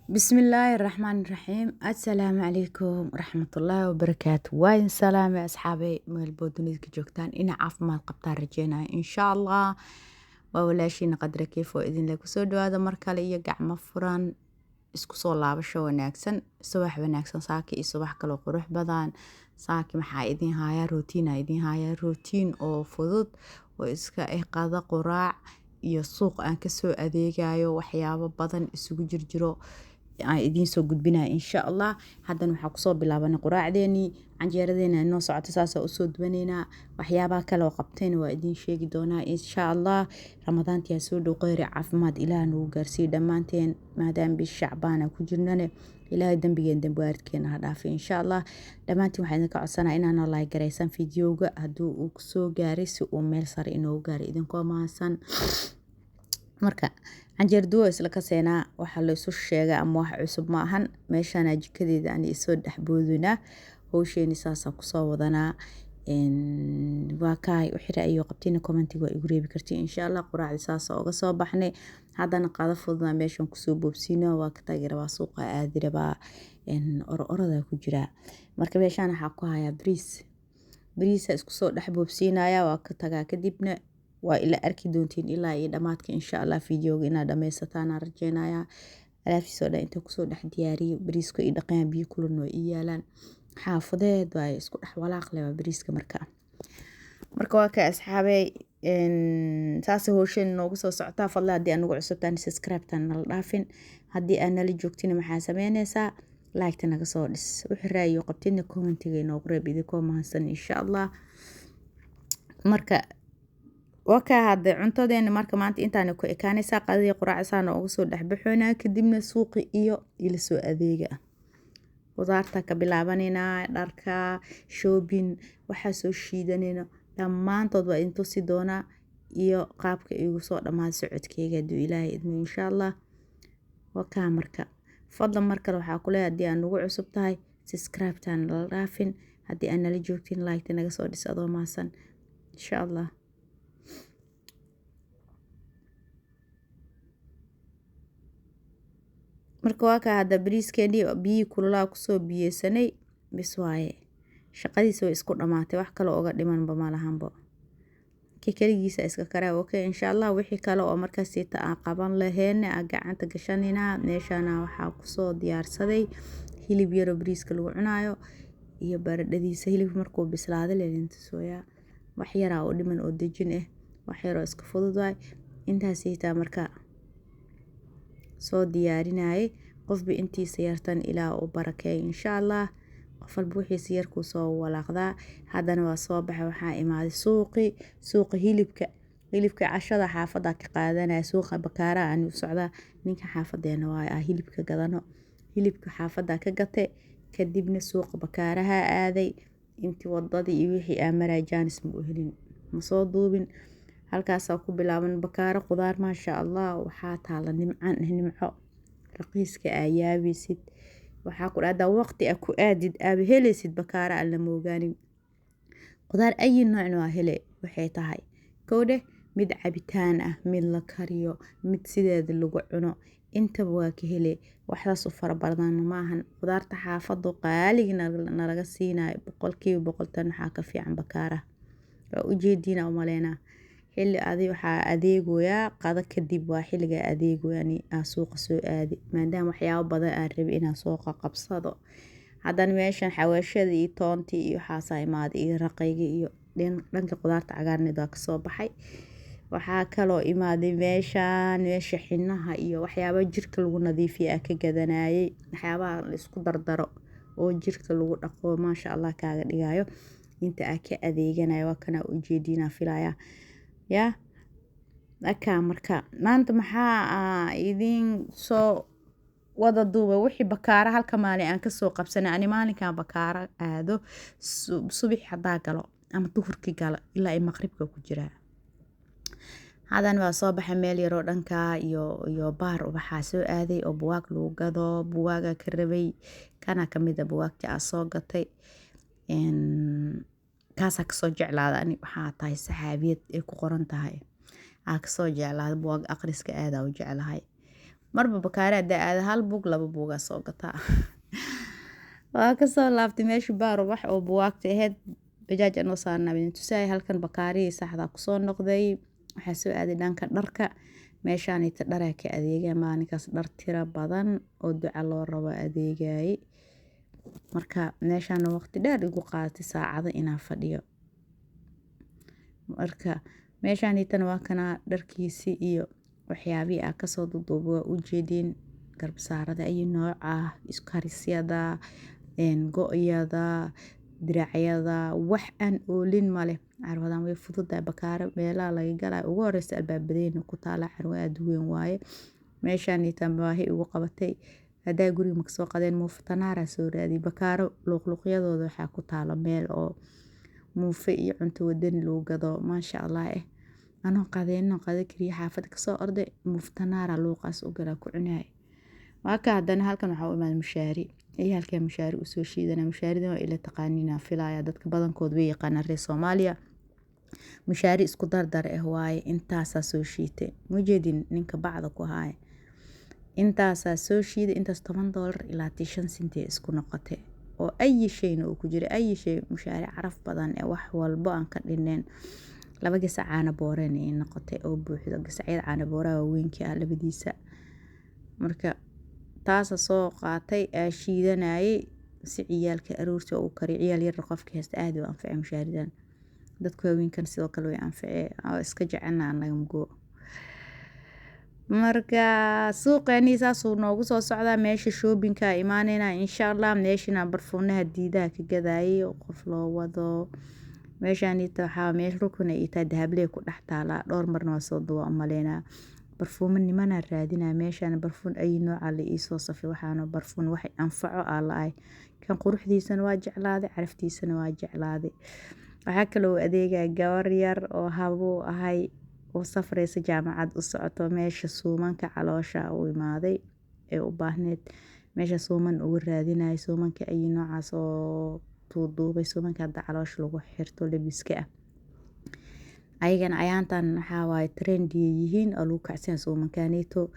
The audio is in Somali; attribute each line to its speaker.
Speaker 1: بسم الله الرحمن الرحيم. السلام عليكم ورحمة الله وبركاته. وين سلام يا أصحابي مال بودنيزك جوكتان إنا عافماد قبطان رجينا إن شاء الله وولاشينا قدر كيف وإذن لك سودو هذا مركالي يقع مفران isku soo laabasho wanaagsan subax wanaagsan saaki iyo subax kale qurux badan saaki maxaa idin haya routine oo fudud oo iska qada quraac iyo suuq aan ka soo adeegayo waxyaabo badan isugu jirjiro aan idin soo gudbinaa insha Allah. Haddana waxaa ku soo bilaabanay quraacdeeni canjeeradeena inoo socoto saasa u soo duwaneynaa waxyaabaha kale oo qabteen waa idin sheegi doonaa insha Allah. Ramadaantii soo dhow qeyri caafimaad Ilaahay nagu gaarsiiyo dhamaanteen maadaama bish Shacbaan ku jirnane Ilaahay dambigeen dambaarkeena ha dhaafo insha Allah. Dhamaantiin waxaan idinka codsanaa inaan like gareysan fiidiyowga hadduu uu soo gaaray si uu meel sare inoo gaaro idinkoo mahadsan. Marka canjeer duwa isla ka seenaa waxa la isu sheega ama wax cusub ma ahan meeshaan jikadeeda aan isoo dhaxboodina hawsheeni saasa ku soo wadanaa waa kaay u xira iyo qabtina commentiga igu reebi kartii insha Allah. quraacda saasa uga soo baxnay haddana qada fududna meeshaan ku soo boobsiino waa ka taageera waa suuqa aadi rabaa orada ku jira. Marka meeshaan waxa ku haya bariis isku soo dhaxboobsiinaya waa ka tagaa kadibna waa ila arki doontiin ilaa iyo dhamaadka insha Allah. fiidiyowga inaad dhameysataan aan rajeynayaa. alaabtiisoo dhan inta ku soo dhex diyaariyo bariiska iyo dhaqan biyo kulul oo yaalaan xaafadeed waa isku dhex walaaq leh bariiska marka waa ka asxaabay saas hawshan noogu soo socotaa fadlan haddii aad nagu cusubtaan subscribe tan nala dhaafin haddii aad nala joogtiin maxaa sameynaysaa like ta naga soo dhis wixii raayo qabtina commentiga inoogu reeb idinkoo mahadsan insha Allah. Marka waka hadda cuntadeena marka maanta intaan ku ekaanaysa qadada quraacsan oo ugu soo dhaxbaxoona kadibna suuqi iyo ila soo adeega qudaarta ka bilaabanayna dharka shopping waxa soo shiidanayna dhamaantood waa intuu si doona iyo qaabka igu soo dhamaad socodkeyga duu Ilaahay idmo insha Allah. waka marka fadlan marka waxa ku leeyahay haddii aad nagu cusub tahay subscribe tan la dhaafin haddii aad nala joogtiin like naga soo dhis adoo maasan insha Allah. marka waa ka hadda bariiskeeni biyo kulula ku soo biyeysanay bis waaye shaqadiisa way isku dhamaatay wax kale oo dhiman ba ma lahanbo kaligiisa iska karaa okay insha Allah. wixii kale oo markaas siita aan qaban lahayn aan gacanta gashanina meeshana waxa ku soo diyaarsaday hilib yar bariiska lagu cunayo iyo baradhadiisa hilib markuu bislaado leelinta sooya wax yar oo dhiman oo dejin wax yar oo iska fudud intaas siita marka soo diyaarinay qofba intiisa yartan ilaa u barakeey insha Allah. qof walba wixii yar ku soo walaaqda haddana waa soo baxay waxa imaaday suuqi hilibka cashada xaafada ka qaadanaya suuqa bakaara aan u socda ninka xaafadeena waa hilibka gadano hilibka xaafada ka gatay kadibna suuqa bakaaraha aaday intii wadadii iyo wixii amaray jaanis ma u helin ma soo duubin halkaas ku bilaaban bakaara qudaar ma sha Allah waxa taala nimco raqiiska ayaabisid waxa ku dhada waqti ku aadid helaysid bakaara alla moogaanin qudaar ay nooc waa hele waxay tahay koode mid cabitaan mid la kariyo mid sideed lagu cuno inta waa ka hele waxaas u fara badan maahan qudaarta xaafado qaaligna nalaga siinayo 100% tan waxa ka fiican bakaara u jeedina u maleena xilli waxa adeegoya qada kadib waa xilliga adeegoyani suuqa soo aadi maadaama waxyaabo badan aan rabay inaan suuqa qabsado haddana meeshan xawaashada iyo toonti iyo waxa imaad iyo raqayga iyo dhanka qudaarta cagaarneed ka soo baxay waxa kale oo imaaday meesha xinaha iyo waxyaabo jirka lagu nadiifiyo ka gadanayay waxyaabaha la isku dardaro oo jirka lagu dhaqo ma sha Allah kaaga dhigayo inta ka adeeganayo waa kana u jeedina filaya ya aka marka maanta maxaa idin soo wada duuba wixii bakaara halka maalin aan ka soo qabsanay ani maalinka bakaara aado subax hadaa galo ama duhurkii galo ilaa maqribka ku jira hadan waa soo baxay meel yar oo dhanka iyo baar waxa soo aaday oo buwaag lagu gado buwaaga ka rabay kana kamid buwaagta soo gatay kaasa ka soo jeclaada ani waxa tahay saxaabiyad ku qoran tahay ka soo jeclaada buwaag akhriska aad u jeclahay marba bakaare haddaa aada hal buug laba buugaa soo gataa waa kasoo laabtay meeshii baarubax oo buwaagta ahayd bajaaj anoo saarnaa idin tusaayay halkan bakaarihii saxdaa kusoo noqday waxaa soo aaday dhanka dharka meeshaanita dharaa ka adeegaya maalinkaas dhar tira badan oo duca loo rabo adeegayay marka meeshaana waqti dheer igu qaadatay saacado inaan fadhiyo marka meeshaanitana waa kanaa dharkiisii iyo waxyaabihii aa kasoo duduuba waa u jeediin garbasaarada ayu nooc ah iskarisyada go-yada diracyada wax aan oolin male carwadan way fududahay bakaaro meelaha laga galaya ugu horeysa albaabadeena ku taala carwo aada u weyn waaye meeshaanitan baahi ugu qabatay haddaa guriga maka soo qadeen muufa tanaara soo raadiyay bakaaro luuqluuqyadooda waxaa ku taalo meel oo muufe iyo cunto wadani lagu gado maasha allah anoo qadeenno qada kariya xaafada kasoo orday muufa tanaara luuqaas u galaa ku cunaay waaka haddana halkan waxaa u imaada mushaari iyo halkaa mushaari usoo shiidana mushaaridan waa ila taqaaniina filaya dadka badankood way yaqaanaan reer Soomaaliya mushaari isku dardar waaye intaasaa soo shiitay mujeedin ninka bacda ku haaya intaasaa soo shiiday intaas $10 ilaa 5 senti isku noqotay oo ay shayna uu ku jira ay shay mushaari caraf badan wax walbo aan ka dhineen 2 gasac caano booreen ay noqotay oo buuxdo gasacyada caano booraa waaweynka ah labadiisa marka taasa soo qaatay shiidanayay si ciyaalka aroorta uu kari ciyaal yar qofka heesta aad u anfacay mushaaridan dadku haweenkan sidoo kale way anfacay iska jecelna anaga mugo marka suuqeeni saasuu noogu soo socdaa meesha shoppingka imaanayna insha Allah meeshina barfuunaha diidaha ka gadayay oo qof loo wado meeshaanita waxaa meel rukun ay tahay dahablee ku dhex taala dhowr marna waa soo duwa maleena barfuun nimana raadinaa meeshaan barfuun ay nooca la ii soo safay waxaana barfuun wax anfaco aan kan quruxdiisana waa jeclaaday caraftiisana waa jeclaaday waxaa kale oo adeegaya gabar yar oo habo ahay oo safraysa jaamacad u socoto meesha suumanka caloosha u imaaday ee u baahneed meesha suuman ugu raadinay suumanka ay noocaas oo duuduubay suumanka hadda caloosha lagu xirto labiska ayagana ayaantan waxaa waaye trendy yihiin oo lagu kacsan suumankaneeto